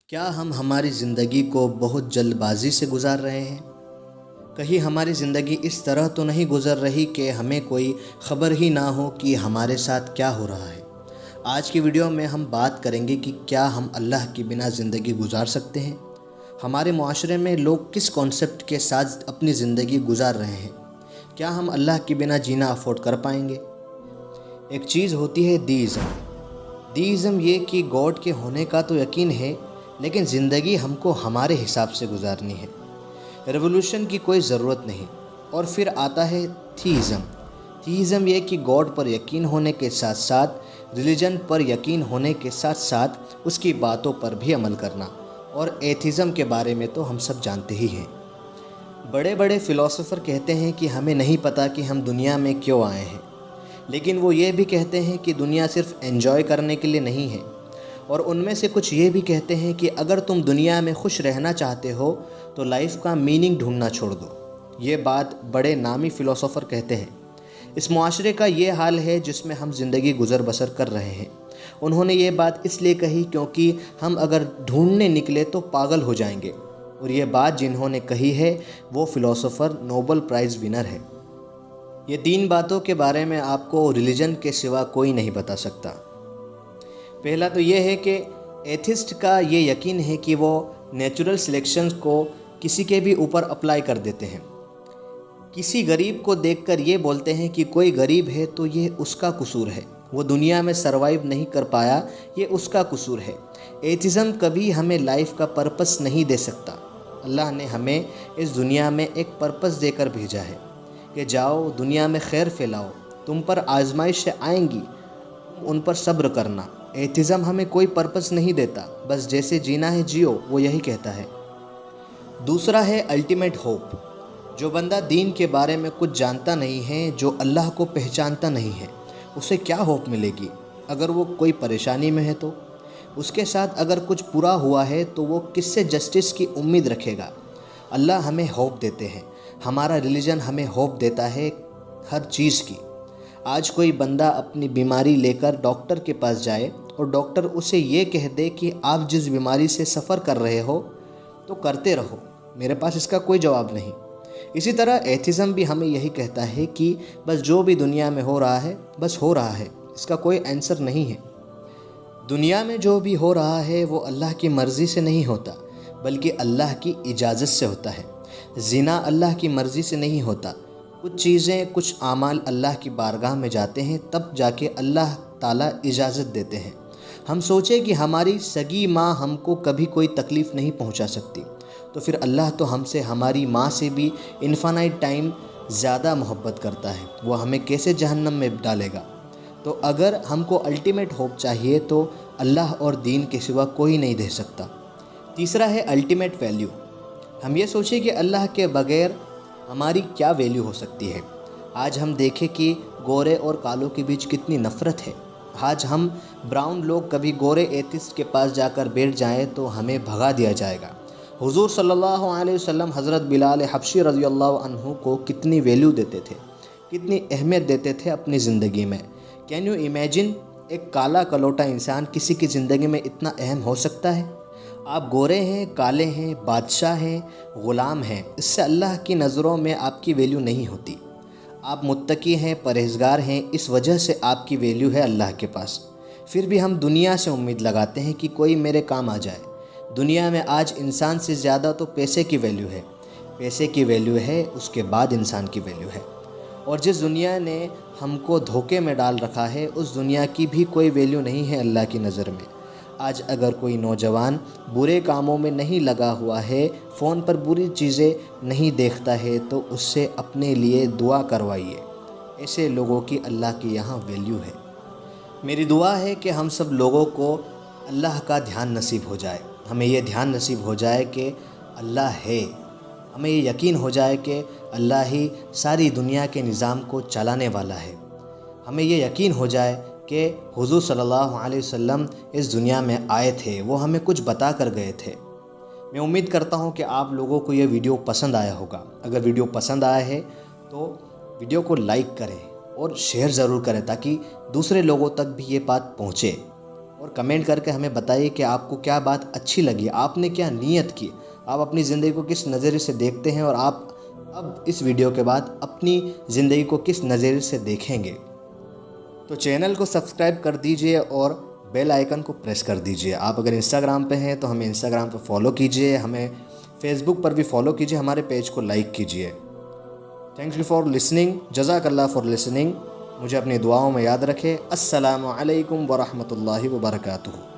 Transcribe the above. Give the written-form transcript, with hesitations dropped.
क्या हम हमारी ज़िंदगी को बहुत जल्दबाजी से गुजार रहे हैं? कहीं हमारी ज़िंदगी इस तरह तो नहीं गुजर रही कि हमें कोई ख़बर ही ना हो कि हमारे साथ क्या हो रहा है। आज की वीडियो में हम बात करेंगे कि क्या हम अल्लाह के बिना ज़िंदगी गुजार सकते हैं। हमारे माशरे में लोग किस कॉन्सेप्ट के साथ अपनी ज़िंदगी गुजार रहे हैं। क्या हम अल्लाह के बिना जीना अफोर्ड कर पाएंगे? एक चीज़ होती है दीइज़म ये कि गॉड के होने का तो यकीन है, लेकिन ज़िंदगी हमको हमारे हिसाब से गुजारनी है। रेवोल्यूशन की कोई ज़रूरत नहीं। और फिर आता है थीइज़म ये कि गॉड पर यकीन होने के साथ साथ रिलीजन पर यकीन होने के साथ साथ उसकी बातों पर भी अमल करना। और एथिज़म के बारे में तो हम सब जानते ही हैं। बड़े बड़े फ़िलासफ़र कहते हैं कि हमें नहीं पता कि हम दुनिया में क्यों आए हैं, लेकिन वो ये भी कहते हैं कि दुनिया सिर्फ एंजॉय करने के लिए नहीं है। और उनमें से कुछ ये भी कहते हैं कि अगर तुम दुनिया में खुश रहना चाहते हो तो लाइफ का मीनिंग ढूंढना छोड़ दो। ये बात बड़े नामी फ़िलासफ़र कहते हैं। इस मुआशरे का ये हाल है जिसमें हम ज़िंदगी गुज़र बसर कर रहे हैं। उन्होंने ये बात इसलिए कही क्योंकि हम अगर ढूंढने निकले तो पागल हो जाएंगे। और ये बात जिन्होंने कही है वो फ़िलासफ़र नोबेल प्राइज़ विनर है। ये 3 बातों के बारे में आपको रिलीजन के सिवा कोई नहीं बता सकता। पहला तो ये है कि एथिस्ट का ये यकीन है कि वो नेचुरल सिलेक्शन को किसी के भी ऊपर अप्लाई कर देते हैं। किसी गरीब को देखकर ये बोलते हैं कि कोई गरीब है तो ये उसका कसूर है, वो दुनिया में सरवाइव नहीं कर पाया, ये उसका कसूर है। एथिज़म कभी हमें लाइफ का पर्पस नहीं दे सकता। अल्लाह ने हमें इस दुनिया में एक पर्पस देकर भेजा है कि जाओ दुनिया में खैर फैलाओ, तुम पर आजमाइशें आएंगी, उन पर सब्र करना। एथिज़म हमें कोई पर्पस नहीं देता, बस जैसे जीना है जियो, वो यही कहता है। दूसरा है अल्टीमेट होप। जो बंदा दीन के बारे में कुछ जानता नहीं है, जो अल्लाह को पहचानता नहीं है, उसे क्या होप मिलेगी? अगर वो कोई परेशानी में है तो उसके साथ अगर कुछ बुरा हुआ है तो वो किससे जस्टिस की उम्मीद रखेगा? अल्लाह हमें होप देते हैं, हमारा रिलीजन हमें होप देता है हर चीज़ की। आज कोई बंदा अपनी बीमारी लेकर डॉक्टर के पास जाए और डॉक्टर उसे ये कह दे कि आप जिस बीमारी से सफ़र कर रहे हो तो करते रहो, मेरे पास इसका कोई जवाब नहीं। इसी तरह एथिज़म भी हमें यही कहता है कि बस जो भी दुनिया में हो रहा है बस हो रहा है, इसका कोई आंसर नहीं है। दुनिया में जो भी हो रहा है वो अल्लाह की मर्ज़ी से नहीं होता, बल्कि अल्लाह की इजाज़त से होता है। ज़िना अल्लाह की मर्ज़ी से नहीं होता। कुछ चीज़ें, कुछ आमाल अल्लाह की बारगाह में जाते हैं तब जाके अल्लाह ताला इजाज़त देते हैं। हम सोचें कि हमारी सगी माँ हमको कभी कोई तकलीफ़ नहीं पहुँचा सकती, तो फिर अल्लाह तो हमसे, हमारी माँ से भी इन्फानाइट टाइम ज़्यादा मोहब्बत करता है, वो हमें कैसे जहन्नम में डालेगा? तो अगर हमको अल्टीमेट होप चाहिए तो अल्लाह और दीन के सिवा कोई नहीं दे सकता। तीसरा है अल्टीमेट वैल्यू। हम ये सोचें कि अल्लाह के बग़ैर हमारी क्या वैल्यू हो सकती है। आज हम देखें कि गोरे और कालों के बीच कितनी नफ़रत है। आज हम ब्राउन लोग कभी गोरे एथिस्ट के पास जाकर बैठ जाएं तो हमें भगा दिया जाएगा। हुज़ूर सल्लल्लाहु अलैहि वसल्लम हज़रत बिलाल हबशी रज़ियल्लाहु अन्हु को कितनी वैल्यू देते थे, कितनी अहमियत देते थे अपनी ज़िंदगी में। कैन यू इमेजिन, एक काला कलोटा इंसान किसी की ज़िंदगी में इतना अहम हो सकता है? आप गोरे हैं, काले हैं, बादशाह हैं, ग़ुलाम हैं, इससे अल्लाह की नज़रों में आपकी वैल्यू नहीं होती। आप मुत्तकी हैं, परहेज़गार हैं, इस वजह से आपकी वैल्यू है अल्लाह के पास। फिर भी हम दुनिया से उम्मीद लगाते हैं कि कोई मेरे काम आ जाए। दुनिया में आज इंसान से ज़्यादा तो पैसे की वैल्यू है। पैसे की वैल्यू है, उसके बाद इंसान की वैल्यू है। और जिस दुनिया ने हमको धोखे में डाल रखा है, उस दुनिया की भी कोई वैल्यू नहीं है अल्लाह की नज़र में। आज अगर कोई नौजवान बुरे कामों में नहीं लगा हुआ है, फ़ोन पर बुरी चीज़ें नहीं देखता है, तो उससे अपने लिए दुआ करवाइए। ऐसे लोगों की अल्लाह के यहाँ वैल्यू है। मेरी दुआ है कि हम सब लोगों को अल्लाह का ध्यान नसीब हो जाए। हमें ये ध्यान नसीब हो जाए कि अल्लाह है। हमें ये यकीन हो जाए कि अल्लाह ही सारी दुनिया के निज़ाम को चलाने वाला है। हमें ये यकीन हो जाए कि हुज़ूर सल्लल्लाहु अलैहि वसल्लम इस दुनिया में आए थे, वो हमें कुछ बता कर गए थे। मैं उम्मीद करता हूँ कि आप लोगों को ये वीडियो पसंद आया होगा। अगर वीडियो पसंद आया है तो वीडियो को लाइक करें और शेयर ज़रूर करें ताकि दूसरे लोगों तक भी ये बात पहुँचे। और कमेंट करके हमें बताइए कि आपको क्या बात अच्छी लगी, आपने क्या नीयत की, आप अपनी ज़िंदगी को किस नज़रिए से देखते हैं और आप अब इस वीडियो के बाद अपनी ज़िंदगी को किस नज़रिए से देखेंगे। तो चैनल को सब्सक्राइब कर दीजिए और बेल आइकन को प्रेस कर दीजिए। आप अगर इंस्टाग्राम पे हैं तो हमें इंस्टाग्राम पे फॉलो कीजिए, हमें फेसबुक पर भी फॉलो कीजिए, हमारे पेज को लाइक कीजिए। थैंक यू फॉर लिसनिंग, जज़ाकल्लाह फॉर लिसनिंग। मुझे अपनी दुआओं में याद रखें। अस्सलामु अलैकुम व रहमतुल्लाहि व बरकातुहू।